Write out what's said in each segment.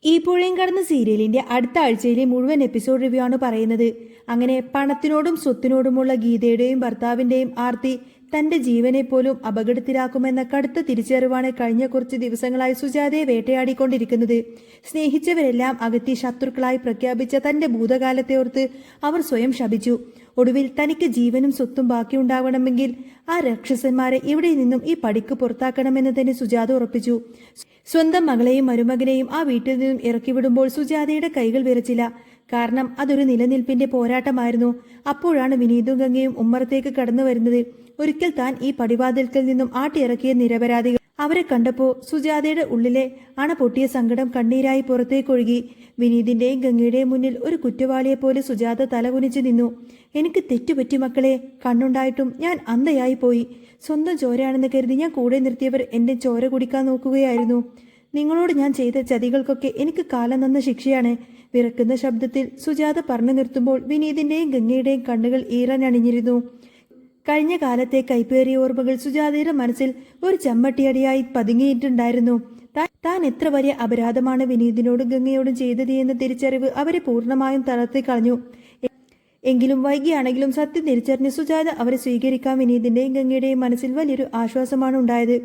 ഈ പുഴയും കടന്ന സീരിയലിന്റെ അടുത്ത ആഴ്ചയിലെ മുഴുവൻ എപ്പിസോഡ് റിവ്യൂ ആണ് പറയുന്നത്. അങ്ങനെ പണത്തിനോടും സ്വത്തിനോടുമുള്ള ഗീതയുടെയും ഭർത്താവിന്റെയും ആർത്തി തന്റെ ജീവനെ പോലും അപകടത്തിലാക്കുമെന്ന കടുത്ത തിരിച്ചറിവാണ് കഴിഞ്ഞ കുറച്ച് ദിവസങ്ങളായി സുജാതയെ വേട്ടയാടിക്കൊണ്ടിരിക്കുന്നത്. സ്നേഹിച്ചവരെല്ലാം അകറ്റി ശത്രുക്കളായി പ്രഖ്യാപിച്ച തന്റെ ഭൂതകാലത്തെ ഓർത്ത് അവർ സ്വയം ശപിച്ചു. ഒടുവിൽ തനിക്ക് ജീവനും സ്വത്തും ബാക്കിയുണ്ടാവണമെങ്കിൽ ആ രാക്ഷസന്മാരെ ഇവിടെ നിന്നും ഈ പടിക്ക് പുറത്താക്കണമെന്ന് തന്നെ സുജാത ഉറപ്പിച്ചു. സ്വന്തം മകളെയും മരുമകനെയും ആ വീട്ടിൽ നിന്നും ഇറക്കിവിടുമ്പോൾ സുജാതയുടെ കൈകൾ വിറച്ചില്ല. കാരണം അതൊരു നിലനിൽപ്പിന്റെ പോരാട്ടമായിരുന്നു. അപ്പോഴാണ് വിനീതും ഗംഗയും ഉമ്മറത്തേക്ക് കടന്നു വരുന്നത്. ഒരിക്കൽ താൻ ഈ പടിവാതിൽക്കൽ നിന്നും ആട്ടിയിറക്കിയ നിരപരാധികൾ അവരെ കണ്ടപ്പോൾ സുജാതയുടെ ഉള്ളിലെ അണ പൊട്ടിയ സങ്കടം കണ്ണീരായി പുറത്തേക്കൊഴുകി. വിനീതിന്റെയും ഗംഗയുടെയും മുന്നിൽ ഒരു കുറ്റവാളിയെപ്പോലെ സുജാത തലകുനിച്ചു നിന്നു. എനിക്ക് തെറ്റുപറ്റി മക്കളെ, കണ്ണുണ്ടായിട്ടും ഞാൻ അന്ധയായി പോയി. സ്വന്തം ചോരയാണെന്ന് കരുതി ഞാൻ കൂടെ നിർത്തിയവർ എന്റെ ചോര കുടിക്കാൻ നോക്കുകയായിരുന്നു. നിങ്ങളോട് ഞാൻ ചെയ്ത ചതികൾക്കൊക്കെ എനിക്ക് കാലം തന്ന ശിക്ഷയാണ്. വിറക്കുന്ന ശബ്ദത്തിൽ സുജാത പറഞ്ഞു നിർത്തുമ്പോൾ വിനീതിന്റെയും ഗംഗയുടെയും കണ്ണുകൾ ഈറനണിഞ്ഞിരുന്നു. കഴിഞ്ഞ കാലത്തെ കൈപ്പേറിയ ഓർമ്മകൾ സുജാതയുടെ മനസ്സിൽ ഒരു ചമ്മട്ടിയടിയായി പതുങ്ങിയിട്ടുണ്ടായിരുന്നു. താൻ എത്ര വലിയ അപരാധമാണ് വിനീതിനോടും ഗംഗയോടും ചെയ്തത് എന്ന തിരിച്ചറിവ് അവരെ പൂർണ്ണമായും തളർത്തിക്കളഞ്ഞു. എങ്കിലും വൈകിയാണെങ്കിലും സത്യം തിരിച്ചറിഞ്ഞ് സുജാത അവരെ സ്വീകരിക്കാൻ വിനീതിന്റെയും ഗംഗയുടെയും മനസ്സിൽ വലിയൊരു ആശ്വാസമാണ് ഉണ്ടായത്.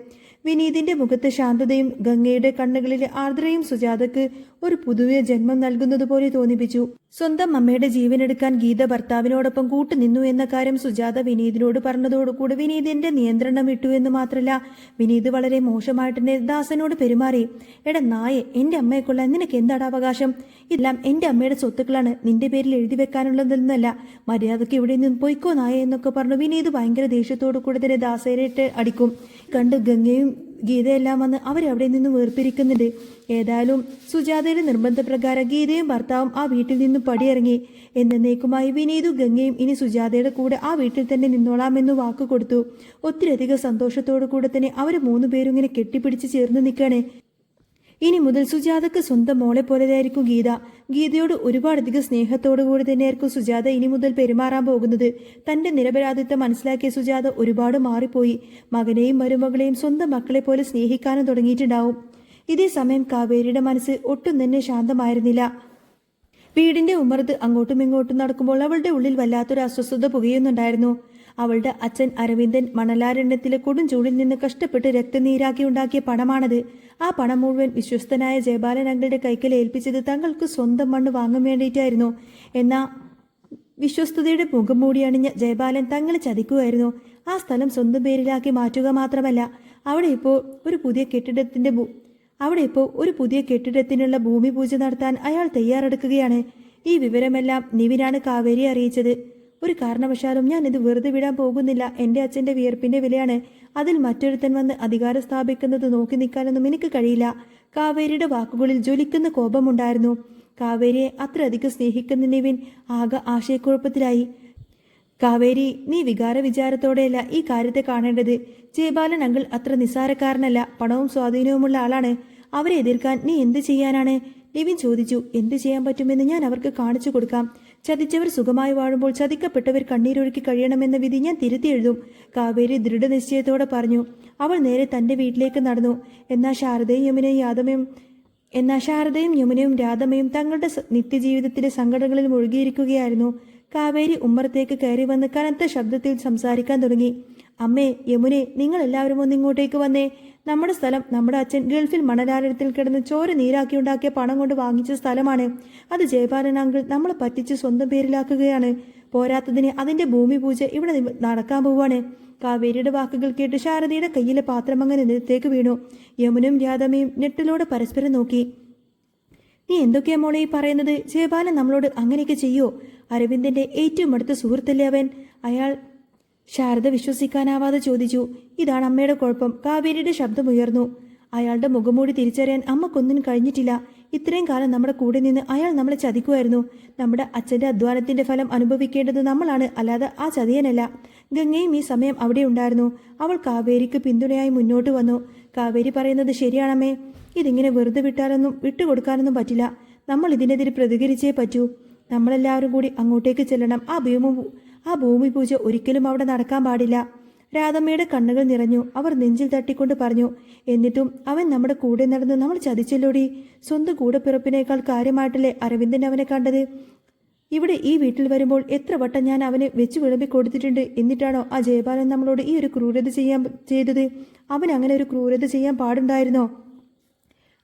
വിനീതിന്റെ മുഖത്ത് ശാന്തതയും ഗംഗയുടെ കണ്ണുകളിലെ ആർദ്രയും സുജാതക്ക് ഒരു പുതിയ ജന്മം നൽകുന്നതുപോലെ തോന്നിപ്പിച്ചു. സ്വന്തം അമ്മയുടെ ജീവനെടുക്കാൻ ഗീത ഭർത്താവിനോടൊപ്പം കൂട്ടുനിന്നു എന്ന കാര്യം സുജാത വിനീതിനോട് പറഞ്ഞതോടുകൂടി വിനീതിന്റെ നിയന്ത്രണം വിട്ടു എന്ന് മാത്രമല്ല, വിനീത് വളരെ മോശമായിട്ട് ദാസനോട് പെരുമാറി. എടാ നായെ, എന്റെ അമ്മയെ കൊള്ളാൻ നിനക്ക് എന്താണ് അവകാശം? ഇതെല്ലാം എന്റെ അമ്മയുടെ സ്വത്തുക്കളാണ്, നിന്റെ പേരിൽ എഴുതി വെക്കാനുള്ളതെന്നല്ല. മര്യാദക്ക് ഇവിടെ നിന്ന് പൊയ്ക്കോ നായ എന്നൊക്കെ പറഞ്ഞു വിനീത് ഭയങ്കര ദേഷ്യത്തോടു കൂടി തന്നെ ദാസേരയിട്ട് അടിക്കും. കണ്ട് ഗംഗയും ഗീതയെല്ലാം വന്ന് അവരവിടെ നിന്ന് വേർപിരിക്കുന്നുണ്ട്. ഏതായാലും സുജാതയുടെ നിർബന്ധപ്രകാരം ഗീതയും ഭർത്താവും ആ വീട്ടിൽ നിന്നും പടിയിറങ്ങി. എന്നേക്കുമായി വിനീതും ഗംഗയും ഇനി സുജാതയുടെ കൂടെ ആ വീട്ടിൽ തന്നെ നിന്നോളാമെന്ന് വാക്ക് കൊടുത്തു. ഒത്തിരിയധികം സന്തോഷത്തോടു കൂടെ തന്നെ അവർ മൂന്നുപേരും ഇങ്ങനെ കെട്ടിപ്പിടിച്ച് ചേർന്ന് നിൽക്കുകയാണ്. ഇനി മുതൽ സുജാതക്ക് സ്വന്തം മോളെ പോലെയായിരിക്കും ഗീത. ഗീതയോട് ഒരുപാടധികം സ്നേഹത്തോടു കൂടി തന്നെയായിരിക്കും സുജാത ഇനി മുതൽ പെരുമാറാൻ പോകുന്നത്. തന്റെ നിരപരാധിത്വം മനസ്സിലാക്കിയ സുജാത ഒരുപാട് മാറിപ്പോയി. മകനെയും മരുമകളെയും സ്വന്തം മക്കളെ പോലെ സ്നേഹിക്കാനും തുടങ്ങിയിട്ടുണ്ടാവും. ഇതേ സമയം കാവേരിയുടെ മനസ്സ് ഒട്ടും തന്നെ ശാന്തമായിരുന്നില്ല. വീടിന്റെ ഉമ്മറത്ത് അങ്ങോട്ടും ഇങ്ങോട്ടും നടക്കുമ്പോൾ അവളുടെ ഉള്ളിൽ വല്ലാത്തൊരു അസ്വസ്ഥത പുകയുന്നുണ്ടായിരുന്നു. അവളുടെ അച്ഛൻ അരവിന്ദൻ മണലാരണ്യത്തിലെ കൊടും ചൂടിൽ നിന്ന് കഷ്ടപ്പെട്ട് രക്തനീരാക്കി ഉണ്ടാക്കിയ പണമാണത്. ആ പണം മുഴുവൻ വിശ്വസ്തനായ ജയബാലൻ അങ്കിളുടെ കൈക്കൽ ഏൽപ്പിച്ചത് തങ്ങൾക്ക് സ്വന്തം മണ്ണ് വാങ്ങാൻ വേണ്ടിയിട്ടായിരുന്നു. എന്നാൽ വിശ്വസ്തയുടെ മുഖം മൂടി അണിഞ്ഞ ജയബാലൻ തങ്ങളെ ചതിക്കുകയായിരുന്നു. ആ സ്ഥലം സ്വന്തം പേരിലാക്കി മാറ്റുക മാത്രമല്ല, അവിടെ ഇപ്പോൾ ഒരു പുതിയ കെട്ടിടത്തിനുള്ള ഭൂമി പൂജ നടത്താൻ അയാൾ തയ്യാറെടുക്കുകയാണ്. ഈ വിവരമെല്ലാം നിവിനാണ് കാവേരി അറിയിച്ചത്. ഒരു കാരണവശാലും ഞാൻ ഇത് വെറുതെ വിടാൻ പോകുന്നില്ല. എൻ്റെ അച്ഛൻ്റെ വിയർപ്പിന്റെ വിലയാണ്. അതിൽ മറ്റൊരുത്തൻ വന്ന് അധികാരം സ്ഥാപിക്കുന്നത് നോക്കി നിൽക്കാനൊന്നും എനിക്ക് കഴിയില്ല. കാവേരിയുടെ വാക്കുകളിൽ ജ്വലിക്കുന്ന കോപമുണ്ടായിരുന്നു. കാവേരിയെ അത്രയധികം സ്നേഹിക്കുന്ന നിവിൻ ആകെ ആശയക്കുഴപ്പത്തിലായി. കാവേരി, നീ വികാര വിചാരത്തോടെയല്ല ഈ കാര്യത്തെ കാണേണ്ടത്. ജയബാലൻ അങ്കിൾ അത്ര നിസ്സാരക്കാരനല്ല. പണവും സ്വാധീനവുമുള്ള ആളാണ്. അവരെ എതിർക്കാൻ നീ എന്ത് ചെയ്യാനാണ്? നിവിൻ ചോദിച്ചു. എന്ത് ചെയ്യാൻ പറ്റുമെന്ന് ഞാൻ അവർക്ക് കാണിച്ചു കൊടുക്കാം. ചതിച്ചവർ സുഖമായി വാഴുമ്പോൾ ചതിക്കപ്പെട്ടവർ കണ്ണീരൊഴുക്കി കഴിയണമെന്ന വിധി ഞാൻ തിരുത്തി എഴുതും, കാവേരി ദൃഢനിശ്ചയത്തോടെ പറഞ്ഞു. അവൾ നേരെ തന്റെ വീട്ടിലേക്ക് നടന്നു. എന്നാൽ ശാരദയും യമുനയും രാധമ്മയും തങ്ങളുടെ നിത്യജീവിതത്തിലെ സങ്കടങ്ങളിൽ മുഴുകിയിരിക്കുകയായിരുന്നു. കാവേരി ഉമ്മറത്തേക്ക് കയറി വന്ന് കനത്ത ശബ്ദത്തിൽ സംസാരിക്കാൻ തുടങ്ങി. അമ്മേ, യമുനെ, നിങ്ങൾ എല്ലാവരും ഒന്നിങ്ങോട്ടേക്ക് വന്നേ. നമ്മുടെ സ്ഥലം നമ്മുടെ അച്ഛൻ ഗൾഫിൽ മണലാരത്തിൽ കിടന്ന് ചോര നീരാക്കിയുണ്ടാക്കിയ പണം കൊണ്ട് വാങ്ങിച്ച സ്ഥലമാണ്. അത് ജയപാലൻ അങ്കിൾ നമ്മളെ പറ്റിച്ച് സ്വന്തം പേരിലാക്കുകയാണ്. പോരാത്തതിന് അതിന്റെ ഭൂമി പൂജ ഇവിടെ നടക്കാൻ പോവാണ്. കാവേരിയുടെ വാക്കുകൾ കേട്ട് ശാരദയുടെ കയ്യിലെ പാത്രം അങ്ങനെ നിലത്തേക്ക് വീണു. യമുനും രാധമ്മയും ഞെട്ടലോടെ പരസ്പരം നോക്കി. നീ എന്തൊക്കെയാ മോളെ ഈ പറയുന്നത്? ജയപാലൻ നമ്മളോട് അങ്ങനെയൊക്കെ ചെയ്യോ? അരവിന്ദന്റെ ഏറ്റവും അടുത്ത സുഹൃത്തല്ലേ അവൻ? അയാൾ ശാരദ വിശ്വസിക്കാനാവാതെ ചോദിച്ചു. ഇതാണ് അമ്മയുടെ കുഴപ്പം. കാവേരിയുടെ ശബ്ദമുയർന്നു. അയാളുടെ മുഖംമൂടി തിരിച്ചറിയാൻ അമ്മക്കൊന്നിനും കഴിഞ്ഞിട്ടില്ല. ഇത്രയും കാലം നമ്മുടെ കൂടെ നിന്ന് അയാൾ നമ്മളെ ചതിക്കുമായിരുന്നു. നമ്മുടെ അച്ഛന്റെ അധ്വാനത്തിന്റെ ഫലം അനുഭവിക്കേണ്ടത് നമ്മളാണ്, അല്ലാതെ ആ ചതിയനല്ല. ഗംഗയും ഈ സമയം അവിടെ ഉണ്ടായിരുന്നു. അവൾ കാവേരിക്ക് പിന്തുണയായി മുന്നോട്ട് വന്നു. കാവേരി പറയുന്നത് ശരിയാണമ്മേ. ഇതിങ്ങനെ വെറുതെ വിട്ടുകൊടുക്കാനൊന്നും പറ്റില്ല. നമ്മൾ ഇതിനെതിരെ പ്രതികരിച്ചേ പറ്റൂ. നമ്മളെല്ലാവരും കൂടി അങ്ങോട്ടേക്ക് ചെല്ലണം. ആ ഭൂമി പൂജ ഒരിക്കലും അവിടെ നടക്കാൻ പാടില്ല. രാധമ്മയുടെ കണ്ണുകൾ നിറഞ്ഞു. അവർ നെഞ്ചിൽ തട്ടിക്കൊണ്ട് പറഞ്ഞു, എന്നിട്ടും അവൻ നമ്മുടെ കൂടെ നടന്ന് നമ്മൾ ചതിച്ചല്ലോടി. സ്വന്തം കൂടെപ്പിറപ്പിനേക്കാൾ കാര്യമായിട്ടല്ലേ അരവിന്ദൻ അവനെ കണ്ടത്. ഇവിടെ ഈ വീട്ടിൽ വരുമ്പോൾ എത്ര വട്ടം ഞാൻ അവനെ വെച്ച് വിളമ്പി കൊടുത്തിട്ടുണ്ട്. എന്നിട്ടാണോ ആ ജയപാലൻ നമ്മളോട് ഈ ഒരു ക്രൂരത ചെയ്തത്? അവൻ അങ്ങനെ ഒരു ക്രൂരത ചെയ്യാൻ പാടുണ്ടായിരുന്നോ?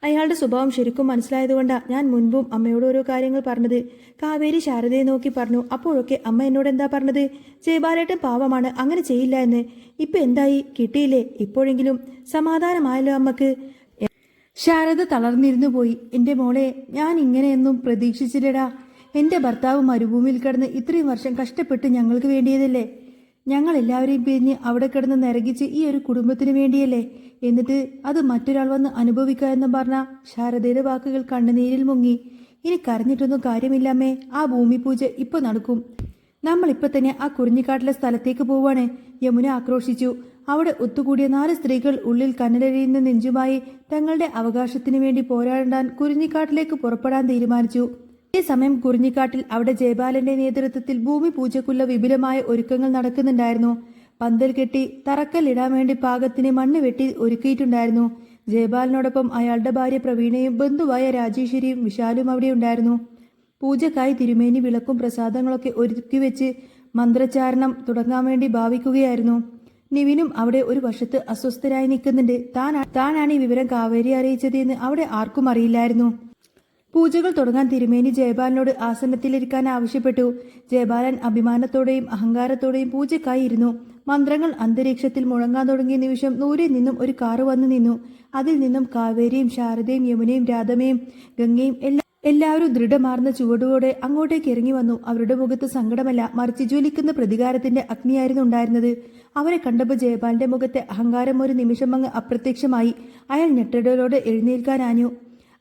അയാളുടെ സ്വഭാവം ശരിക്കും മനസ്സിലായതുകൊണ്ടാണ് ഞാൻ മുൻപും അമ്മയോട് ഓരോ കാര്യങ്ങൾ പറഞ്ഞത്. കാവേരി ശാരദയെ നോക്കി പറഞ്ഞു. അപ്പോഴൊക്കെ അമ്മ എന്നോട് എന്താ പറഞ്ഞത്? ജയബാലേട്ടൻ പാവമാണ്, അങ്ങനെ ചെയ്യില്ല എന്ന്. ഇപ്പൊ എന്തായി? കിട്ടിയില്ലേ? ഇപ്പോഴെങ്കിലും സമാധാനമായല്ലോ അമ്മക്ക്. ശാരദ തളർന്നിരുന്നു പോയി. എൻ്റെ മോളെ, ഞാൻ ഇങ്ങനെയൊന്നും പ്രതീക്ഷിച്ചില്ലടാ. എൻ്റെ ഭർത്താവ് മരുഭൂമിയിൽ കിടന്ന് ഇത്രയും വർഷം കഷ്ടപ്പെട്ട് ഞങ്ങൾക്ക് വേണ്ടിയതല്ലേ. ഞങ്ങൾ എല്ലാവരെയും പിരിഞ്ഞ് അവിടെ കിടന്ന് നരകിച്ച് ഈ ഒരു കുടുംബത്തിന് വേണ്ടിയല്ലേ. എന്നിട്ട് അത് മറ്റൊരാൾ വന്ന് അനുഭവിക്കുക എന്ന് പറഞ്ഞ ശാരദയുടെ വാക്കുകൾ കണ്ണുനീരിൽ മുങ്ങി. ഇനി കരഞ്ഞിട്ടൊന്നും കാര്യമില്ലമ്മേ. ആ ഭൂമി പൂജ ഇപ്പൊ നടക്കും. നമ്മളിപ്പോൾ തന്നെ ആ കുറിഞ്ഞിക്കാട്ടിലെ സ്ഥലത്തേക്ക് പോവാണ്. യമുന ആക്രോശിച്ചു. അവിടെ ഒത്തുകൂടിയ 4 സ്ത്രീകൾ ഉള്ളിൽ കനലഴിയുന്ന നെഞ്ചുമായി തങ്ങളുടെ അവകാശത്തിനു വേണ്ടി പോരാടാൻ കുറിഞ്ഞിക്കാട്ടിലേക്ക് പുറപ്പെടാൻ തീരുമാനിച്ചു. ഈ സമയം കുറിഞ്ഞിക്കാട്ടിൽ അവിടെ ജയപാലന്റെ നേതൃത്വത്തിൽ ഭൂമി പൂജക്കുള്ള വിപുലമായ ഒരുക്കങ്ങൾ നടക്കുന്നുണ്ടായിരുന്നു. പന്തൽ കെട്ടി തറക്കല്ലിടാൻ വേണ്ടി പാകത്തിന് മണ്ണ് വെട്ടി ഒരുക്കിയിട്ടുണ്ടായിരുന്നു. ജയപാലനോടൊപ്പം അയാളുടെ ഭാര്യ പ്രവീണയും ബന്ധുവായ രാജേശ്വരിയും വിശാലും അവിടെ ഉണ്ടായിരുന്നു. പൂജക്കായി തിരുമേനി വിളക്കും പ്രസാദങ്ങളൊക്കെ ഒരുക്കി വെച്ച് മന്ത്രോച്ചാരണം തുടങ്ങാൻ വേണ്ടി ഭാവിക്കുകയായിരുന്നു. നിവിനും അവിടെ ഒരു വശത്ത് അസ്വസ്ഥരായി നിൽക്കുന്നുണ്ട്. താനാണ് ഈ വിവരം കാവേരി അറിയിച്ചത് എന്ന് അവിടെ ആർക്കും അറിയില്ലായിരുന്നു. പൂജകൾ തുടങ്ങാൻ തിരുമേനി ജയപാലനോട് ആസനത്തിലിരിക്കാൻ ആവശ്യപ്പെട്ടു. ജയപാലൻ അഭിമാനത്തോടെയും അഹങ്കാരത്തോടെയും പൂജക്കായി ഇരുന്നു. മന്ത്രങ്ങൾ അന്തരീക്ഷത്തിൽ മുഴങ്ങാൻ തുടങ്ങിയ നിമിഷം ദൂരെ നിന്നും ഒരു കാറ് വന്നു നിന്നു. അതിൽ നിന്നും കാവേരിയും ശാരദയും യമുനയും രാധമ്മയും ഗംഗയും എല്ലാവരും ദൃഢമാർന്ന ചുവടുകളോടെ അങ്ങോട്ടേക്ക് ഇറങ്ങി വന്നു. അവരുടെ മുഖത്ത് സങ്കടമല്ല, മറിച്ച് ജ്വലിക്കുന്ന പ്രതികാരത്തിന്റെ അഗ്നിയായിരുന്നു ഉണ്ടായിരുന്നത്. അവരെ കണ്ടപ്പോൾ ജയപാലന്റെ മുഖത്തെ അഹങ്കാരം ഒരു നിമിഷം അങ്ങ് അപ്രത്യക്ഷമായി. അയാൾ ഞെട്ടലോടെ എഴുന്നേൽക്കാനാഞ്ഞു.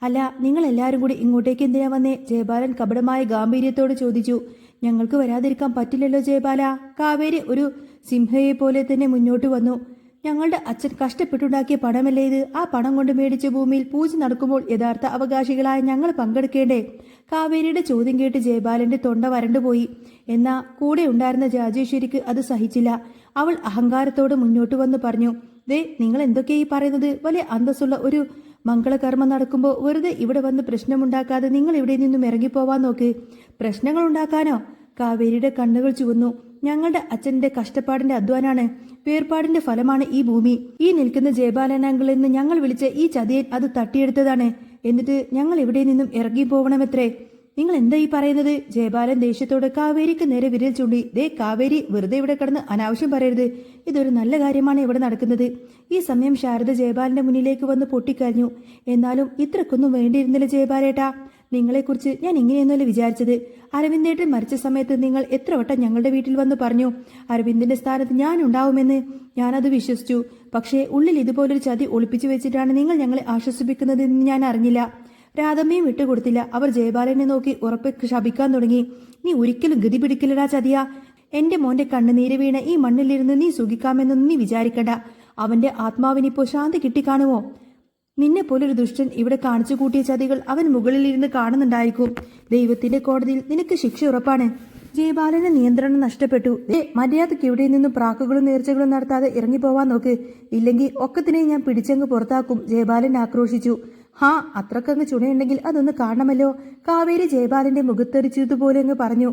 അല്ല, നിങ്ങൾ എല്ലാവരും കൂടി ഇങ്ങോട്ടേക്ക് എന്തിനാ വന്നേ? ജയപാലൻ കപടമായ ഗാംഭീര്യത്തോട് ചോദിച്ചു. ഞങ്ങൾക്ക് വരാതിരിക്കാൻ പറ്റില്ലല്ലോ ജയപാല. കാവേരി ഒരു സിംഹയെ പോലെ തന്നെ മുന്നോട്ട് വന്നു. ഞങ്ങളുടെ അച്ഛൻ കഷ്ടപ്പെട്ടുണ്ടാക്കിയ പണമല്ലേ ഇത്? ആ പണം കൊണ്ട് മേടിച്ച ഭൂമിയിൽ പൂജ നടക്കുമ്പോൾ യഥാർത്ഥ അവകാശികളായ ഞങ്ങൾ പങ്കെടുക്കേണ്ടേ? കാവേരിയുടെ ചോദ്യം കേട്ട് ജയപാലന്റെ തൊണ്ട വരണ്ടുപോയി. എന്നാ കൂടെ ഉണ്ടായിരുന്ന രാജേശ്വരിക്ക് അത് സഹിച്ചില്ല. അവൾ അഹങ്കാരത്തോട് മുന്നോട്ട് വന്ന് പറഞ്ഞു, ദേ, നിങ്ങൾ എന്തൊക്കെയായി പറയുന്നത്? വലിയ അന്തസ്സുള്ള ഒരു മംഗളകർമ്മം നടക്കുമ്പോൾ വെറുതെ ഇവിടെ വന്ന് പ്രശ്നമുണ്ടാക്കാതെ നിങ്ങൾ ഇവിടെ നിന്നും ഇറങ്ങിപ്പോവാൻ നോക്ക്. പ്രശ്നങ്ങൾ ഉണ്ടാക്കാനോ? കാവേരിയുടെ കണ്ണുകൾ ചുവന്നു. ഞങ്ങളുടെ അച്ഛന്റെ കഷ്ടപ്പാടിന്റെ അധ്വാനാണ്, വേർപാടിന്റെ ഫലമാണ് ഈ ഭൂമി. ഈ നിൽക്കുന്ന ജയപാലനാങ്കിൾ എന്ന് ഞങ്ങൾ വിളിച്ച ഈ ചതിയൻ അത് തട്ടിയെടുത്തതാണ്. എന്നിട്ട് ഞങ്ങൾ ഇവിടെ നിന്നും ഇറങ്ങിപ്പോവണമത്രേ. നിങ്ങൾ എന്താ ഈ പറയുന്നത്? ജയപാലൻ ദേഷ്യത്തോട് കാവേരിക്ക് നേരെ വിരൽ ചൂണ്ടി. ദേ കാവേരി, വെറുതെ ഇവിടെ കിടന്ന് അനാവശ്യം പറയരുത്. ഇതൊരു നല്ല കാര്യമാണ് ഇവിടെ നടക്കുന്നത്. ഈ സമയം ശാരദ ജയപാലന്റെ മുന്നിലേക്ക് വന്ന് പൊട്ടിക്കരഞ്ഞു. എന്നാലും ഇത്രക്കൊന്നും വേണ്ടിയിരുന്നില്ല ജയപാലേട്ടാ. നിങ്ങളെക്കുറിച്ച് ഞാൻ ഇങ്ങനെയൊന്നുമല്ല വിചാരിച്ചത്. അരവിന്ദേട്ടൻ മരിച്ച സമയത്ത് നിങ്ങൾ എത്ര വട്ടം ഞങ്ങളുടെ വീട്ടിൽ വന്ന് പറഞ്ഞു അരവിന്ദിന്റെ സ്ഥാനത്ത് ഞാൻ ഉണ്ടാവുമെന്ന്. ഞാനത് വിശ്വസിച്ചു. പക്ഷേ ഉള്ളിൽ ഇതുപോലൊരു ചതി ഒളിപ്പിച്ചു വെച്ചിട്ടാണ് നിങ്ങൾ ഞങ്ങളെ ആശ്വസിപ്പിക്കുന്നതെന്ന് ഞാൻ അറിഞ്ഞില്ല. രാധമ്മയും വിട്ടുകൊടുത്തില്ല. അവർ ജയപാലനെ നോക്കി ഉറപ്പ് ശപിക്കാൻ തുടങ്ങി. നീ ഒരിക്കലും ഗതി പിടിക്കില്ലടാ ചതിയാ. എന്റെ മോന്റെ കണ്ണുനീര് വീണ് ഈ മണ്ണിലിരുന്ന് നീ സുഖിക്കാമെന്നൊന്നും നീ വിചാരിക്കണ്ട. അവന്റെ ആത്മാവിനിപ്പോ ശാന്തി കിട്ടിക്കാണുമോ? നിന്നെ പോലൊരു ദുഷ്ടൻ ഇവിടെ കാണിച്ചു കൂട്ടിയ ചതികൾ അവൻ മുകളിലിരുന്ന് കാണുന്നുണ്ടായിരിക്കും. ദൈവത്തിന്റെ കോടതിയിൽ നിനക്ക് ശിക്ഷ ഉറപ്പാണ്. ജയപാലന് നിയന്ത്രണം നഷ്ടപ്പെട്ടു. മര്യാദയ്ക്ക് ഇവിടെ നിന്നും പ്രാക്കുകളും നേർച്ചകളും നടത്താതെ ഇറങ്ങിപ്പോവാൻ നോക്ക്. ഇല്ലെങ്കിൽ ഒക്കത്തിനെ ഞാൻ പിടിച്ചങ്ങ് പുറത്താക്കും. ജയപാലൻ ആക്രോശിച്ചു. ഹാ, അത്രക്കങ്ങ് ചുണയുണ്ടെങ്കിൽ അതൊന്ന് കാണണമല്ലോ. കാവേരി ജയപാലന്റെ മുഖത്തെറിച്ചതുപോലെ അങ്ങ് പറഞ്ഞു.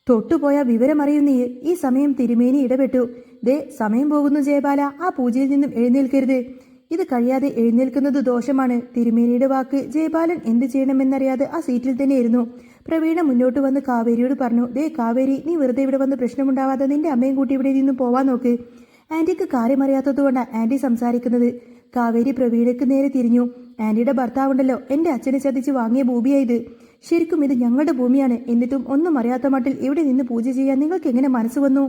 തൊട്ടുപോയ വിവരമറിയുന്നീ. ഈ സമയം തിരുമേനി ഇടപെട്ടു. ദേ, സമയം പോകുന്നു ജയപാല. ആ പൂജയിൽ നിന്നും എഴുന്നേൽക്കരുത്. ഇത് കഴിയാതെ എഴുന്നേൽക്കുന്നത് ദോഷമാണ്. തിരുമേനിയുടെ വാക്ക്. ജയപാലൻ എന്ത് ചെയ്യണമെന്നറിയാതെ ആ സീറ്റിൽ തന്നെയായിരുന്നു. പ്രവീണ മുന്നോട്ട് വന്ന് കാവേരിയോട് പറഞ്ഞു. ദേ കാവേരി, നീ വെറുതെ ഇവിടെ വന്ന് പ്രശ്നമുണ്ടാവാതെ നിന്റെ അമ്മയും കൂട്ടി ഇവിടെ നിന്നും പോവാൻ നോക്ക്. ആന്റിക്ക് കാര്യമറിയാത്തതുകൊണ്ടാണ് ആന്റി സംസാരിക്കുന്നത്. കാവേരി പ്രവീണയ്ക്ക് നേരെ തിരിഞ്ഞു. ആന്റിയുടെ ഭർത്താവുണ്ടല്ലോ, എന്റെ അച്ഛനെ ചതിച്ച് വാങ്ങിയ ഭൂമിയായത്. ശരിക്കും ഇത് ഞങ്ങളുടെ ഭൂമിയാണ്. എന്നിട്ടും ഒന്നും അറിയാത്ത മട്ടിൽ ഇവിടെ നിന്ന് പൂജ ചെയ്യാൻ നിങ്ങൾക്ക് എങ്ങനെ മനസ്സ് വന്നു?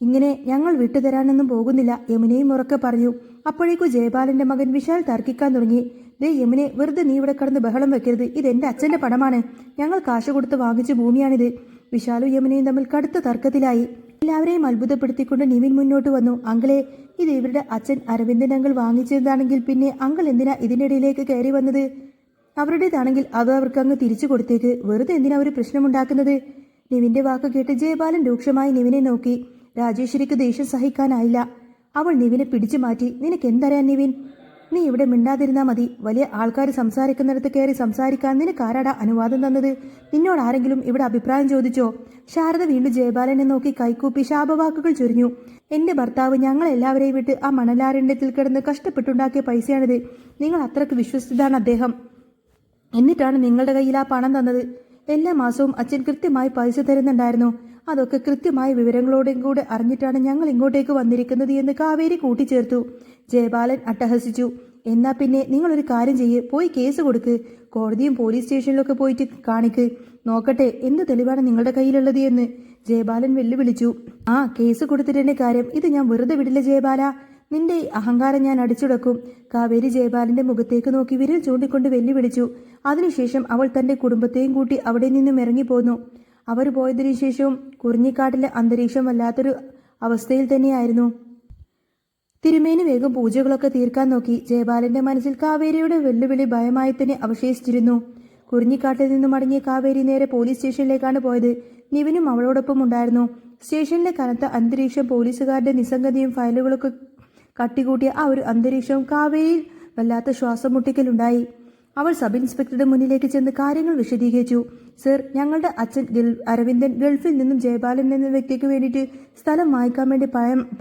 ഇങ്ങനെ ഞങ്ങൾ വിട്ടുതരാനൊന്നും പോകുന്നില്ല, യമുനയും ഉറക്കെ പറഞ്ഞു. അപ്പോഴേക്കും ജയപാലന്റെ മകൻ വിശാൽ തർക്കിക്കാൻ തുടങ്ങി. ദേ യമുനെ, വെറുതെ നീ ഇവിടെ കടന്ന് ബഹളം വെക്കരുത്. ഇതെന്റെ അച്ഛന്റെ പണമാണ്. ഞങ്ങൾ കാശ് കൊടുത്ത് വാങ്ങിച്ച ഭൂമിയാണിത്. വിശാലും യമുനയും തമ്മിൽ കടുത്ത തർക്കത്തിലായി. എല്ലാവരെയും അത്ഭുതപ്പെടുത്തിക്കൊണ്ട് നിവിൻ മുന്നോട്ട് വന്നു. അങ്കിളെ, ഇത് ഇവരുടെ അച്ഛൻ അരവിന്ദൻ അങ്കിൾ വാങ്ങിച്ചതാണെങ്കിൽ പിന്നെ അങ്കിൾ എന്തിനാ ഇതിനിടയിലേക്ക് കയറി വന്നത്? അവരുടേതാണെങ്കിൽ അത് അവർക്ക് അങ്ങ് തിരിച്ചു കൊടുത്തേക്ക്. വെറുതെ എന്തിനാ ഒരു പ്രശ്നമുണ്ടാക്കുന്നത്? നിവിന്റെ വാക്ക് കേട്ട് ജയബാലൻ രൂക്ഷമായി നിവിനെ നോക്കി. രാജേശ്വരിക്ക് ദേഷ്യം സഹിക്കാനായില്ല. അവൾ നിവിനെ പിടിച്ചു മാറ്റി. നിനക്ക് എന്തറിയാൻ നിവിൻ? നീ ഇവിടെ മിണ്ടാതിരുന്നാ മതി. വലിയ ആൾക്കാർ സംസാരിക്കുന്നിടത്ത് കയറി സംസാരിക്കാൻ നിനക്ക് ആരാടാ അനുവാദം തന്നത്? നിന്നോട് ആരെങ്കിലും ഇവിടെ അഭിപ്രായം ചോദിച്ചോ? ശാരദ വീണ്ടും ജയബാലനെ നോക്കി കൈകൂപ്പി ശാപവാക്കുകൾ ചൊരിഞ്ഞു. എന്റെ ഭർത്താവ് ഞങ്ങളെല്ലാവരെയും വിട്ട് ആ മണലാരണ്യത്തിൽ കിടന്ന് കഷ്ടപ്പെട്ടുണ്ടാക്കിയ പൈസയാണിത്. നിങ്ങൾ അത്രക്ക് വിശ്വസിച്ചതാണ് അദ്ദേഹം. എന്നിട്ടാണ് നിങ്ങളുടെ കയ്യിൽ ആ പണം തന്നത്. എല്ലാ മാസവും അച്ഛൻ കൃത്യമായി പൈസ തരുന്നുണ്ടായിരുന്നു. അതൊക്കെ കൃത്യമായ വിവരങ്ങളോടെയും കൂടെ അറിഞ്ഞിട്ടാണ് ഞങ്ങൾ ഇങ്ങോട്ടേക്ക് വന്നിരിക്കുന്നത് എന്ന് കാവേരി കൂട്ടിച്ചേർത്തു. ജയബാലൻ അട്ടഹസിച്ചു. എന്നാ പിന്നെ നിങ്ങളൊരു കാര്യം ചെയ്യ്, പോയി കേസ് കൊടുക്ക്. കോടതിയും പോലീസ് സ്റ്റേഷനിലൊക്കെ പോയിട്ട് കാണിക്ക്. നോക്കട്ടെ എന്ത് തെളിവാണ് നിങ്ങളുടെ കയ്യിലുള്ളത് എന്ന് ജയബാലൻ വെല്ലുവിളിച്ചു. ആ കേസ് കൊടുത്തിട്ടെന്റെ കാര്യം. ഇത് ഞാൻ വെറുതെ വിടില്ല ജയബാല. നിന്റെ അഹങ്കാരം ഞാൻ അടിച്ചുടക്കും. കാവേരി ജയബാലന്റെ മുഖത്തേക്ക് നോക്കി വിരൽ ചൂണ്ടിക്കൊണ്ട് വെല്ലുവിളിച്ചു. അതിനുശേഷം അവൾ തന്റെ കുടുംബത്തെയും കൂട്ടി അവിടെ നിന്നും ഇറങ്ങിപ്പോന്നു. അവർ പോയതിനു ശേഷവും കുറിഞ്ഞിക്കാട്ടിലെ അന്തരീക്ഷം വല്ലാത്തൊരു അവസ്ഥയിൽ തന്നെയായിരുന്നു. തിരുമേനി വേഗം പൂജകളൊക്കെ തീർക്കാൻ നോക്കി. ജയബാലന്റെ മനസ്സിൽ കാവേരിയുടെ വെല്ലുവിളി ഭയമായി തന്നെ അവശേഷിച്ചിരുന്നു. കുറിഞ്ഞിക്കാട്ടിൽ നിന്നും മടങ്ങിയ കാവേരി നേരെ പോലീസ് സ്റ്റേഷനിലേക്കാണ് പോയത്. നിവിനും അവളോടൊപ്പം ഉണ്ടായിരുന്നു. സ്റ്റേഷനിലെ കനത്ത അന്തരീക്ഷം, പോലീസുകാരുടെ നിസ്സംഗതയും ഫയലുകളൊക്കെ കട്ടികൂട്ടിയ ആ ഒരു അന്തരീക്ഷവും കാവേരിയിൽ വല്ലാത്ത ശ്വാസം മുട്ടിക്കലുണ്ടായി. അവൾ സബ് ഇൻസ്പെക്ടറുടെ മുന്നിലേക്ക് ചെന്ന് കാര്യങ്ങൾ വിശദീകരിച്ചു. സർ, ഞങ്ങളുടെ അച്ഛൻ അരവിന്ദൻ ഗൾഫിൽ നിന്നും ജയബാലൻ എന്ന വ്യക്തിക്ക് വേണ്ടിയിട്ട് സ്ഥലം വാങ്ങിക്കാൻ വേണ്ടി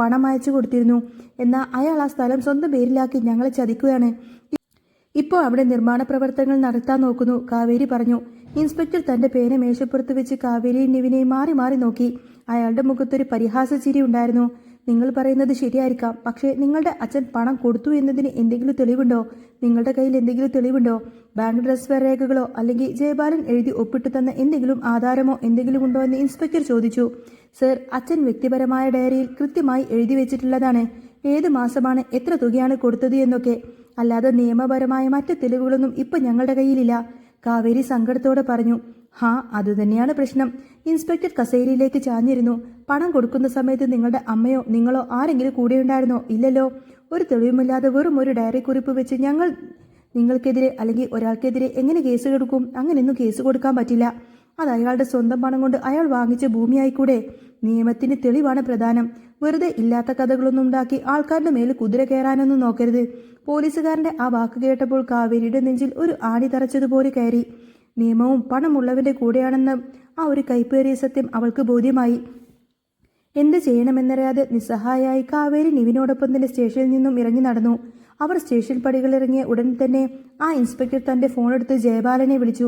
പണം അയച്ചു കൊടുത്തിരുന്നു. എന്നാൽ അയാൾ ആ സ്ഥലം സ്വന്തം പേരിലാക്കി ഞങ്ങളെ ചതിക്കുകയാണ്. ഇപ്പോൾ അവിടെ നിർമ്മാണ പ്രവർത്തനങ്ങൾ നടത്താൻ നോക്കുന്നു, കാവേരി പറഞ്ഞു. ഇൻസ്പെക്ടർ തന്റെ പേന മേശപ്പുറത്ത് വെച്ച് കാവേരിയും നിവിനെയും മാറി മാറി നോക്കി. അയാളുടെ മുഖത്തൊരു പരിഹാസ ചിരി ഉണ്ടായിരുന്നു. നിങ്ങൾ പറയുന്നത് ശരിയായിരിക്കാം, പക്ഷേ നിങ്ങളുടെ അച്ഛൻ പണം കൊടുത്തു എന്നതിന് എന്തെങ്കിലും തെളിവുണ്ടോ? നിങ്ങളുടെ കയ്യിൽ എന്തെങ്കിലും തെളിവുണ്ടോ? ബാങ്ക് ട്രാൻസ്ഫർ രേഖകളോ അല്ലെങ്കിൽ ജയബാലൻ എഴുതി ഒപ്പിട്ട് തന്ന എന്തെങ്കിലും ആധാരമോ എന്തെങ്കിലും ഉണ്ടോ എന്ന് ഇൻസ്പെക്ടർ ചോദിച്ചു. സർ, അച്ഛൻ വ്യക്തിപരമായ ഡയറിയിൽ കൃത്യമായി എഴുതി വെച്ചിട്ടുള്ളതാണ് ഏത് മാസമാണ് എത്ര തുകയാണ് കൊടുത്തത് എന്നൊക്കെ. അല്ലാതെ നിയമപരമായ മറ്റ് തെളിവുകളൊന്നും ഇപ്പൊ ഞങ്ങളുടെ കയ്യിലില്ല, കാവേരി സങ്കടത്തോടെ പറഞ്ഞു. ഹാ, അതുതന്നെയാണ് പ്രശ്നം. ഇൻസ്പെക്ടർ കസേരയിലേക്ക് ചാഞ്ഞിരുന്നു. പണം കൊടുക്കുന്ന സമയത്ത് നിങ്ങളുടെ അമ്മയോ നിങ്ങളോ ആരെങ്കിലും കൂടെയുണ്ടായിരുന്നോ? ഇല്ലല്ലോ. ഒരു തെളിവുമില്ലാതെ വെറും ഒരു ഡയറി കുറിപ്പ് വെച്ച് ഞങ്ങൾ നിങ്ങൾക്കെതിരെ അല്ലെങ്കിൽ ഒരാൾക്കെതിരെ എങ്ങനെ കേസ് കൊടുക്കും? അങ്ങനെയൊന്നും കേസ് കൊടുക്കാൻ പറ്റില്ല. അത് അയാളുടെ സ്വന്തം പണം കൊണ്ട് അയാൾ വാങ്ങിച്ച ഭൂമിയായിക്കൂടെ? നിയമത്തിന് തെളിവാണ് പ്രധാനം. വെറുതെ ഇല്ലാത്ത കഥകളൊന്നും ഉണ്ടാക്കി ആൾക്കാരുടെ മേൽ കുതിര കയറാനൊന്നും നോക്കരുത്. പോലീസുകാരന്റെ ആ വാക്ക് കേട്ടപ്പോൾ കാവേരിയുടെ നെഞ്ചിൽ ഒരു ആണി തറച്ചതുപോലെ കയറി. നിയമവും പണമുള്ളവന്റെ കൂടെയാണെന്ന ആ ഒരു കൈപ്പേറിയ സത്യം അവൾക്ക് ബോധ്യമായി. എന്ത് ചെയ്യണമെന്നറിയാതെ നിസ്സഹായായി കാവേരി നിവിനോടൊപ്പം തന്നെ സ്റ്റേഷനിൽ നിന്നും ഇറങ്ങി നടന്നു. അവർ സ്റ്റേഷൻ പടികളിറങ്ങിയ ഉടൻ തന്നെ ആ ഇൻസ്പെക്ടർ തന്റെ ഫോണെടുത്ത് ജയബാലനെ വിളിച്ചു.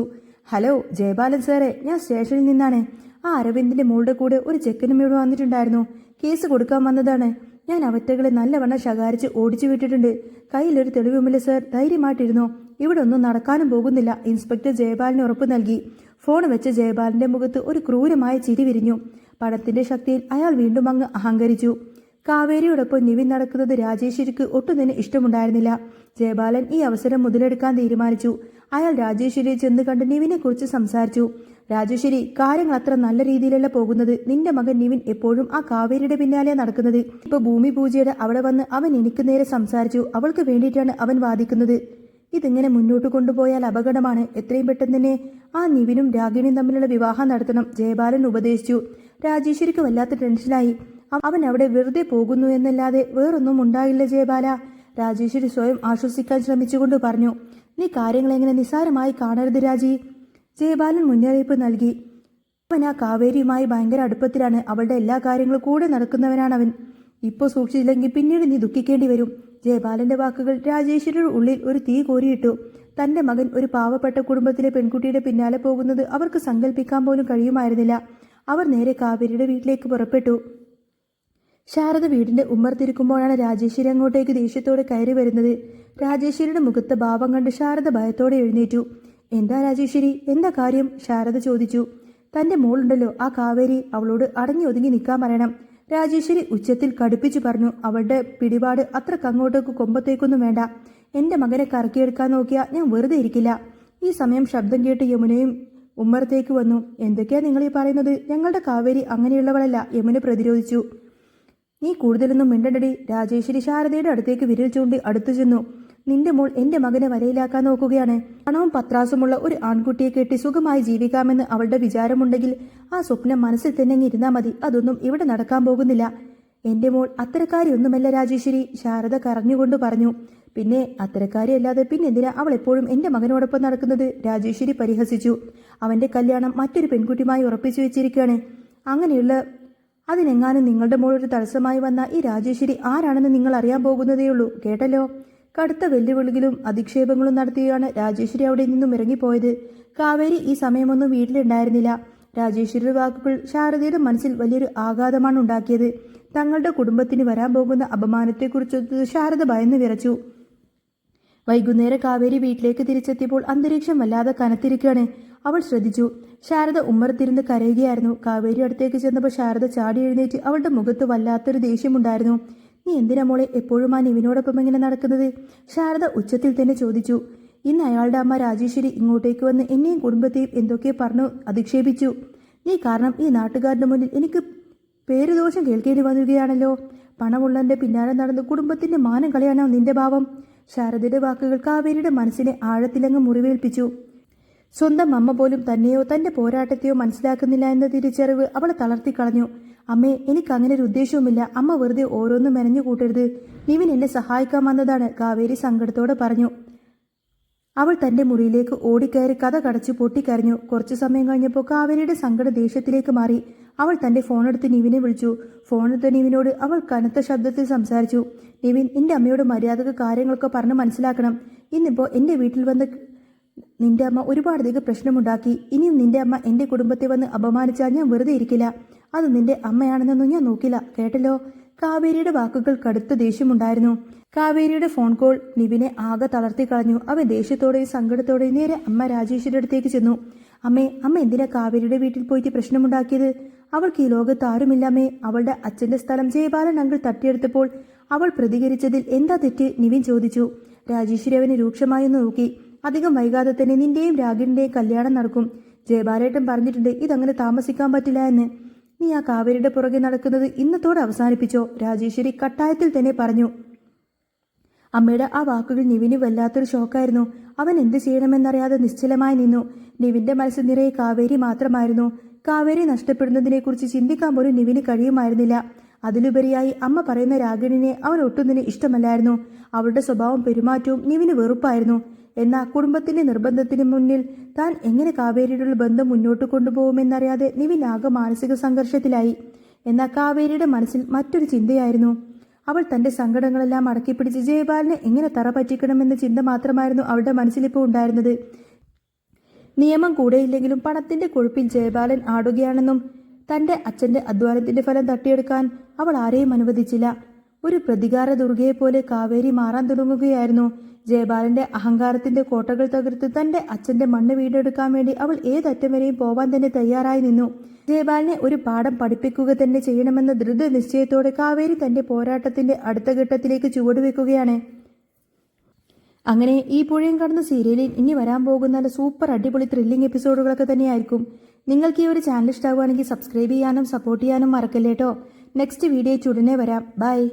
ഹലോ ജയബാലൻ സാറേ, ഞാൻ സ്റ്റേഷനിൽ നിന്നാണ്. ആ അരവിന്ദിന്റെ മോളുടെ കൂടെ ഒരു ചെക്കനും ഇവിടെ വന്നിട്ടുണ്ടായിരുന്നു. കേസ് കൊടുക്കാൻ വന്നതാണ്. ഞാൻ അവറ്റകളെ നല്ലവണ്ണം ശകാരിച്ച് ഓടിച്ചു വിട്ടിട്ടുണ്ട്. കയ്യിലൊരു തെളിവുമില്ല സർ, ധൈര്യമായിട്ടിരുന്നു. ഇവിടെ ഒന്നും നടക്കാനും പോകുന്നില്ല, ഇൻസ്പെക്ടർ ജയബാലിന് ഉറപ്പ് നൽകി. ഫോൺ വെച്ച ജയബാലിന്റെ മുഖത്ത് ഒരു ക്രൂരമായ ചിരി വിരിഞ്ഞു. പണത്തിന്റെ ശക്തിയിൽ അയാൾ വീണ്ടും അങ്ങ് അഹങ്കരിച്ചു. കാവേരിയോടൊപ്പം നിവിൻ നടക്കുന്നത് രാജേശ്വരിക്ക് ഒട്ടും തന്നെ ഇഷ്ടമുണ്ടായിരുന്നില്ല. ജയബാലൻ ഈ അവസരം മുതലെടുക്കാൻ തീരുമാനിച്ചു. അയാൾ രാജേശ്വരിയെ ചെന്ന് കണ്ട് നിവിനെ കുറിച്ച് സംസാരിച്ചു. രാജേശ്വരി, കാര്യങ്ങൾ അത്ര നല്ല രീതിയിലല്ല പോകുന്നത്. നിന്റെ മകൻ നിവിൻ എപ്പോഴും ആ കാവേരിയുടെ പിന്നാലെ നടക്കുന്നത്. ഇപ്പൊ ഭൂമി പൂജയുടെ അവിടെ വന്ന് അവൻ എനിക്ക് നേരെ സംസാരിച്ചു. അവൾക്ക് വേണ്ടിയിട്ടാണ് അവൻ വാദിക്കുന്നത്. ഇതിങ്ങനെ മുന്നോട്ട് കൊണ്ടുപോയാൽ അപകടമാണ്. എത്രയും പെട്ടെന്ന് തന്നെ ആ നിവിനും രാഗിണിയും തമ്മിലുള്ള വിവാഹം നടത്തണം, ജയബാലൻ ഉപദേശിച്ചു. രാജേശ്വരിക്ക് വല്ലാത്ത ടെൻഷനായി. അവൻ അവിടെ വെറുതെ പോകുന്നു എന്നല്ലാതെ വേറൊന്നും ഉണ്ടായില്ല ജയബാല. രാജേശ്വരി സ്വയം ആശ്വസിക്കാൻ ശ്രമിച്ചുകൊണ്ട് പറഞ്ഞു. നീ കാര്യങ്ങളെങ്ങനെ നിസ്സാരമായി കാണരുത് രാജി. ജയബാലൻ മുന്നറിയിപ്പ് നൽകി. അവൻ ആ കാവേരിയുമായി ഭയങ്കര അടുപ്പത്തിലാണ്. അവളുടെ എല്ലാ കാര്യങ്ങളും കൂടെ നടക്കുന്നവനാണവൻ. ഇപ്പോൾ സൂക്ഷിച്ചില്ലെങ്കിൽ പിന്നീട് നീ ദുഃഖിക്കേണ്ടി വരും. ജയബാലന്റെ വാക്കുകൾ രാജേശ്വരിയുടെ ഉള്ളിൽ ഒരു തീ കോരിയിട്ടു. തന്റെ മകൻ ഒരു പാവപ്പെട്ട കുടുംബത്തിലെ പെൺകുട്ടിയുടെ പിന്നാലെ പോകുന്നത് അവർക്ക് സങ്കല്പിക്കാൻ പോലും കഴിയുമായിരുന്നില്ല. അവർ നേരെ കാവേരിയുടെ വീട്ടിലേക്ക് പുറപ്പെട്ടു. ശാരദ വീടിന്റെ ഉമ്മർത്തിരിക്കുമ്പോഴാണ് രാജേശ്വരി അങ്ങോട്ടേക്ക് ദേഷ്യത്തോടെ കയറി വരുന്നത്. രാജേശ്വരിയുടെ മുഖത്തെ ഭാവം കണ്ട് ശാരദ ഭയത്തോടെ എഴുന്നേറ്റു. എന്താ രാജേശ്വരി, എന്താ കാര്യം? ശാരദ ചോദിച്ചു. തന്റെ മോളുണ്ടല്ലോ ആ കാവേരി, അവളോട് അടങ്ങി ഒതുങ്ങി നിൽക്കാൻ പറയണം, രാജേശ്വരി ഉച്ചത്തിൽ കടുപ്പിച്ചു പറഞ്ഞു. അവളുടെ പിടിപാട് അത്രക്ക് അങ്ങോട്ടേക്ക് കൊമ്പത്തേക്കൊന്നും വേണ്ട. എന്റെ മകനെ കറക്കിയെടുക്കാൻ നോക്കിയാൽ ഞാൻ വെറുതെ ഇരിക്കില്ല. ഈ സമയം ശബ്ദം കേട്ട് യമുനയും ഉമ്മറത്തേക്ക് വന്നു. എന്തൊക്കെയാ നിങ്ങൾ ഈ പറയുന്നത്? ഞങ്ങളുടെ കാവേരി അങ്ങനെയുള്ളവളല്ല, യമുന പ്രതിരോധിച്ചു. നീ കൂടുതലൊന്നും മിണ്ടണ്ടടി. രാജേശ്വരി ശാരദയുടെ അടുത്തേക്ക് വിരൽ ചൂണ്ടി അടുത്തു ചെന്നു. നിന്റെ മോൾ എന്റെ മകനെ വരയിലാക്കാൻ നോക്കുകയാണ്. പണവും പത്രാസുമുള്ള ഒരു ആൺകുട്ടിയെ കെട്ടി സുഖമായി ജീവിക്കാമെന്ന് അവളുടെ വിചാരമുണ്ടെങ്കിൽ ആ സ്വപ്നം മനസ്സിൽ തന്നെ ഇരുന്നാ മതി. അതൊന്നും ഇവിടെ നടക്കാൻ പോകുന്നില്ല. എന്റെ മോൾ അത്തരക്കാരിയൊന്നുമല്ല രാജേശ്വരി, ശാരദ കരഞ്ഞുകൊണ്ട് പറഞ്ഞു. പിന്നെ അത്തരക്കാരിയല്ലാതെ പിന്നെന്തിനാ അവൾ എപ്പോഴും എന്റെ മകനോടൊപ്പം നടക്കുന്നത്? രാജേശ്വരി പരിഹസിച്ചു. അവന്റെ കല്യാണം മറ്റൊരു പെൺകുട്ടിയുമായി ഉറപ്പിച്ചു വെച്ചിരിക്കുകയാണ്. അങ്ങനെയുള്ള അതിനെങ്ങാനും നിങ്ങളുടെ മോൾ ഒരു തടസ്സമായി വന്ന ഈ രാജേശ്വരി ആരാണെന്ന് നിങ്ങൾ അറിയാൻ പോകുന്നതേയുള്ളൂ. കേട്ടല്ലോ. കടുത്ത വെല്ലുവിളികളും അധിക്ഷേപങ്ങളും നടത്തിയാണ് രാജേശ്വരി അവിടെ നിന്നും ഇറങ്ങിപ്പോയത്. കാവേരി ഈ സമയമൊന്നും വീട്ടിലുണ്ടായിരുന്നില്ല. രാജേശ്വരിയുടെ വാക്കുകൾ ശാരദയുടെ മനസ്സിൽ വലിയൊരു ആഘാതമാണ് ഉണ്ടാക്കിയത്. തങ്ങളുടെ കുടുംബത്തിന് വരാൻ പോകുന്ന അപമാനത്തെക്കുറിച്ച് ശാരദ ഭയന്നു വിറച്ചു. വൈകുന്നേരം കാവേരി വീട്ടിലേക്ക് തിരിച്ചെത്തിയപ്പോൾ അന്തരീക്ഷം വല്ലാതെ കനത്തിരിക്കുകയാണ്. അവൾ ശ്രദ്ധിച്ചു. ശാരദ ഉമ്മറത്തിരുന്ന് കരയുകയായിരുന്നു. കാവേരി അടുത്തേക്ക് ചെന്നപ്പോൾ ശാരദ ചാടി എഴുന്നേറ്റ് അവളുടെ മുഖത്ത് വല്ലാത്തൊരു ദേഷ്യമുണ്ടായിരുന്നു. നീ എന്തിനാ മോളെ എപ്പോഴും ആ നിവിനോടൊപ്പം ഇങ്ങനെ നടക്കുന്നത്? ശാരദ ഉച്ചത്തിൽ തന്നെ ചോദിച്ചു. ഇന്ന് അയാളുടെ അമ്മ രാജേശ്വരി ഇങ്ങോട്ടേക്ക് വന്ന് എന്നെയും കുടുംബത്തെയും എന്തൊക്കെ പറഞ്ഞു അധിക്ഷേപിച്ചു. നീ കാരണം ഈ നാട്ടുകാരുടെ മുന്നിൽ എനിക്ക് പേരുദോഷം കേൾക്കേണ്ടി വരികയാണല്ലോ. പണമുള്ളതിന്റെ പിന്നാലെ നടന്ന് കുടുംബത്തിന്റെ മാനം കളയാനോ നിന്റെ ഭാവം? ശാരദയുടെ വാക്കുകൾ കാവേരിയുടെ മനസ്സിനെ ആഴത്തിലങ്ങ് മുറിവേൽപ്പിച്ചു. സ്വന്തം അമ്മ പോലും തന്നെയോ തന്റെ പോരാട്ടത്തെയോ മനസ്സിലാക്കുന്നില്ല എന്ന തിരിച്ചറിവ് അവളെ തളർത്തിക്കളഞ്ഞു. അമ്മേ, എനിക്ക് അങ്ങനെ ഒരു ഉദ്ദേശവുമില്ല. അമ്മ വെറുതെ ഓരോന്നും മെനഞ്ഞു കൂട്ടരുത്. നിവിൻ എന്നെ സഹായിക്കാൻ വന്നതാണ്, കാവേരി സങ്കടത്തോടെ പറഞ്ഞു. അവൾ തന്റെ മുറിയിലേക്ക് ഓടിക്കയറി കഥ കടച്ചു പൊട്ടിക്കരഞ്ഞു. കുറച്ചു സമയം കഴിഞ്ഞപ്പോൾ കാവേരിയുടെ സങ്കട ദേഷ്യത്തിലേക്ക് മാറി. അവൾ തന്റെ ഫോണെടുത്ത് നിവിനെ വിളിച്ചു. ഫോണെടുത്ത നിവിനോട് അവൾ കനത്ത ശബ്ദത്തിൽ സംസാരിച്ചു. നിവിൻ, എന്റെ അമ്മയോട് മര്യാദക്ക് കാര്യങ്ങളൊക്കെ പറഞ്ഞ് മനസ്സിലാക്കണം. ഇന്നിപ്പോ എന്റെ വീട്ടിൽ വന്ന് നിന്റെ അമ്മ ഒരുപാടധികം പ്രശ്നമുണ്ടാക്കി. ഇനിയും നിന്റെ അമ്മ എന്റെ കുടുംബത്തെ വന്ന് അപമാനിച്ചാൽ ഞാൻ വെറുതെ ഇരിക്കില്ല. അത് നിന്റെ അമ്മയാണെന്നൊന്നും ഞാൻ നോക്കില്ല. കേട്ടല്ലോ. കാവേരിയുടെ വാക്കുകൾ കടുത്ത ദേഷ്യമുണ്ടായിരുന്നു. കാവേരിയുടെ ഫോൺ കോൾ നിവിനെ ആകെ തളർത്തി കളഞ്ഞു. അവൻ ദേഷ്യത്തോടെയും സങ്കടത്തോടെയും നേരെ അമ്മ രാജേശ്വരിയുടെ അടുത്തേക്ക് ചെന്നു. അമ്മ എന്തിനാ കാവേരിയുടെ വീട്ടിൽ പോയിട്ട് പ്രശ്നമുണ്ടാക്കിയത്? അവൾക്ക് ഈ ലോകത്ത് ആരുമില്ലമ്മേ. അവളുടെ അച്ഛന്റെ സ്ഥലം ജയപാലൻ അങ്കിൾ തട്ടിയെടുത്തപ്പോൾ അവൾ പ്രതികരിച്ചതിൽ എന്താ തെറ്റ്? നിവിൻ ചോദിച്ചു. രാജേശ്വരി അവനെ രൂക്ഷമായി നോക്കി. അധികം വൈകാതെ തന്നെ നിന്റെയും രാഗിന്റെയും കല്യാണം നടക്കും. ജയപാലേട്ടൻ പറഞ്ഞിട്ടുണ്ട് ഇതങ്ങനെ താമസിക്കാൻ പറ്റില്ല എന്ന്. നീ ആ കാവേരിയുടെ പുറകെ നടക്കുന്നത് ഇന്നത്തോടെ അവസാനിപ്പിച്ചോ? രാജേശ്വരി കട്ടായത്തിൽ തന്നെ പറഞ്ഞു. അമ്മയുടെ ആ വാക്കുകൾ നിവിന് വല്ലാത്തൊരു ഷോക്കായിരുന്നു. അവൻ എന്ത് ചെയ്യണമെന്നറിയാതെ നിശ്ചലമായി നിന്നു. നിവിന്റെ മനസ്സ് നിറയെ കാവേരി മാത്രമായിരുന്നു. കാവേരി നഷ്ടപ്പെടുന്നതിനെക്കുറിച്ച് ചിന്തിക്കാൻ പോലും നിവിന് കഴിയുമായിരുന്നില്ല. അതിലുപരിയായി അമ്മ പറയുന്ന രാഗിണിനെ അവൻ ഒട്ടുന്നിന് ഇഷ്ടമല്ലായിരുന്നു. അവളുടെ സ്വഭാവം പെരുമാറ്റവും നിവിന് വെറുപ്പായിരുന്നു. എന്നാൽ കുടുംബത്തിന്റെ നിർബന്ധത്തിന് മുന്നിൽ താൻ എങ്ങനെ കാവേരിയുടെ ബന്ധം മുന്നോട്ട് കൊണ്ടുപോകുമെന്നറിയാതെ നിവിൻ ആകെ മാനസിക സംഘർഷത്തിലായി. എന്നാൽ കാവേരിയുടെ മനസ്സിൽ മറ്റൊരു ചിന്തയായിരുന്നു. അവൾ തന്റെ സങ്കടങ്ങളെല്ലാം അടക്കിപ്പിടിച്ച് ജയപാലിനെ എങ്ങനെ തറ പറ്റിക്കണമെന്ന ചിന്ത മാത്രമായിരുന്നു അവളുടെ മനസ്സിലിപ്പോൾ ഉണ്ടായിരുന്നത്. നിയമം കൂടെയില്ലെങ്കിലും പണത്തിന്റെ കൊഴുപ്പിൽ ജയപാലൻ ആടുകയാണെന്നും തന്റെ അച്ഛന്റെ അധ്വാനത്തിന്റെ ഫലം തട്ടിയെടുക്കാൻ അവൾ ആരെയും അനുവദിച്ചില്ല. ഒരു പ്രതികാര ദുർഗയെപ്പോലെ കാവേരി മാറാൻ തുടങ്ങുകയായിരുന്നു. ജയപാലന്റെ അഹങ്കാരത്തിന്റെ കോട്ടകൾ തകർത്ത് തന്റെ അച്ഛന്റെ മണ്ണ് വീണ്ടെടുക്കാൻ വേണ്ടി അവൾ ഏതറ്റം വരെയും പോവാൻ തന്നെ തയ്യാറായി നിന്നു. ജയപാലിനെ ഒരു പാഠം പഠിപ്പിക്കുക തന്നെ ചെയ്യണമെന്ന ദൃഢനിശ്ചയത്തോടെ കാവേരി തന്റെ പോരാട്ടത്തിന്റെ അടുത്ത ഘട്ടത്തിലേക്ക് ചുവടുവെക്കുകയാണ്. അങ്ങനെ ഈ പുഴയും കടന്ന സീരിയലിൽ ഇനി വരാൻ പോകുന്ന സൂപ്പർ അടിപൊളി ത്രില്ലിംഗ് എപ്പിസോഡുകളൊക്കെ തന്നെയായിരിക്കും. നിങ്ങൾക്ക് ഈ ഒരു ചാനൽ ഇഷ്ടമാവുകയാണെങ്കിൽ സബ്സ്ക്രൈബ് ചെയ്യാനും സപ്പോർട്ട് ചെയ്യാനും മറക്കല്ലേട്ടോ. നെക്സ്റ്റ് വീഡിയോ ഉടനെ വരാം. ബൈ.